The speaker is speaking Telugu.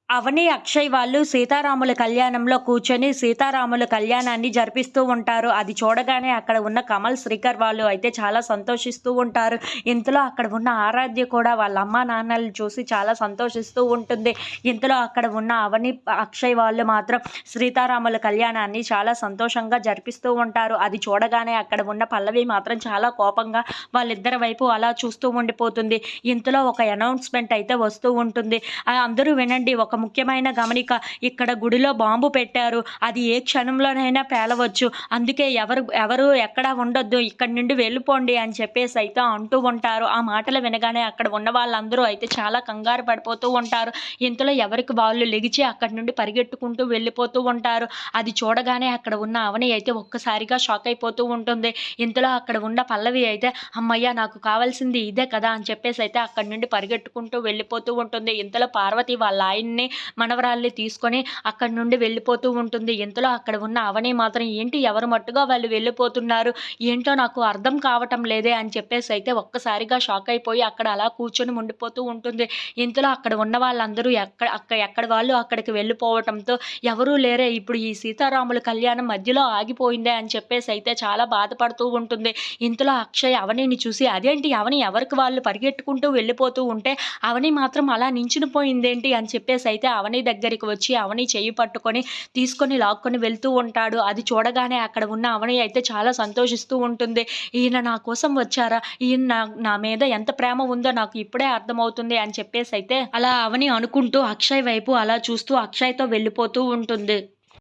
అవని, అక్షయ్ వాళ్ళు సీతారాముల కళ్యాణంలో కూర్చొని సీతారాముల కళ్యాణాన్ని జరిపిస్తూ ఉంటారు. అది చూడగానే అక్కడ ఉన్న కమల్, శ్రీకర్ వాళ్ళు అయితే చాలా సంతోషిస్తూ ఉంటారు. ఇంతలో అక్కడ ఉన్న ఆరాధ్య కూడా వాళ్ళ అమ్మా నాన్నలను చూసి చాలా సంతోషిస్తూ ఉంటుంది. ఇంతలో అక్కడ ఉన్న అవని, అక్షయ్ వాళ్ళు మాత్రం సీతారాముల కళ్యాణాన్ని చాలా సంతోషంగా జరిపిస్తూ ఉంటారు. అది చూడగానే అక్కడ ఉన్న పల్లవి మాత్రం చాలా కోపంగా వాళ్ళిద్దరి వైపు అలా చూస్తూ ఉండిపోతుంది. ఇంతలో ఒక అనౌన్స్‌మెంట్ అయితే వస్తూ ఉంటుంది. అందరూ వినండి, ఒక ముఖ్యమైన గమనిక. ఇక్కడ గుడిలో బాంబు పెట్టారు. అది ఏ క్షణంలోనైనా పేలవచ్చు. అందుకే ఎవరు ఎవరు ఎక్కడా ఉండొద్దు. ఇక్కడి నుండి వెళ్ళిపోండి అని చెప్పేసి అయితే అంటూ ఉంటారు. ఆ మాటలు వినగానే అక్కడ ఉన్న వాళ్ళందరూ అయితే చాలా కంగారు పడిపోతూ ఉంటారు. ఇంతలో ఎవరికి వాళ్ళు లెగిచి అక్కడి నుండి పరిగెట్టుకుంటూ వెళ్ళిపోతూ ఉంటారు. అది చూడగానే అక్కడ ఉన్న అవని అయితే ఒక్కసారిగా షాక్ అయిపోతూ ఉంటుంది. ఇంతలో అక్కడ ఉన్న పల్లవి అయితే హమ్మయ్య! నాకు కావాల్సింది ఇదే కదా అని చెప్పేసి అయితే అక్కడి నుండి పరిగెట్టుకుంటూ వెళ్ళిపోతూ ఉంటుంది. ఇంతలో పార్వతి వాళ్ళ ఆయన్ని, మనవరాల్ని తీసుకొని అక్కడి నుండి వెళ్ళిపోతూ ఉంటుంది. ఇంతలో అక్కడ ఉన్న అవని మాత్రం ఏంటి ఎవరు మట్టుగా వాళ్ళు వెళ్ళిపోతున్నారు, ఏంటో నాకు అర్థం కావటం లేదే అని చెప్పేసి అయితే ఒక్కసారిగా షాక్ అయిపోయి అక్కడ అలా కూర్చొని ఉండిపోతూ ఉంటుంది. ఇంతలో అక్కడ ఉన్న వాళ్ళందరూ ఎక్కడ వాళ్ళు అక్కడికి వెళ్ళిపోవటంతో ఎవరూ లేరే, ఇప్పుడు ఈ సీతారాముల కళ్యాణం మధ్యలో ఆగిపోయిందే అని చెప్పేసి అయితే చాలా బాధపడుతూ ఉంటుంది. ఇంతలో అక్షయ్ అవనిని చూసి అదేంటి అవని ఎవరికి వాళ్ళు పరిగెట్టుకుంటూ వెళ్ళిపోతూ ఉంటే అవని మాత్రం అలా నించుని పోయిందేంటి అని చెప్పేసి అయితే అవని దగ్గరికి వచ్చి అవని చెయ్యి పట్టుకొని తీసుకొని లాక్కొని వెళ్తూ ఉంటాడు. అది చూడగానే అక్కడ ఉన్న అవని అయితే చాలా సంతోషిస్తూ ఉంటుంది. ఈయన నా కోసం వచ్చారా, ఈయన నా మీద ఎంత ప్రేమ ఉందో నాకు ఇప్పుడే అర్థమవుతుంది అని చెప్పేసి అయితే అలా అవని అనుకుంటూ అక్షయ్ వైపు అలా చూస్తూ అక్షయ్‌తో వెళ్ళిపోతూ ఉంటుంది.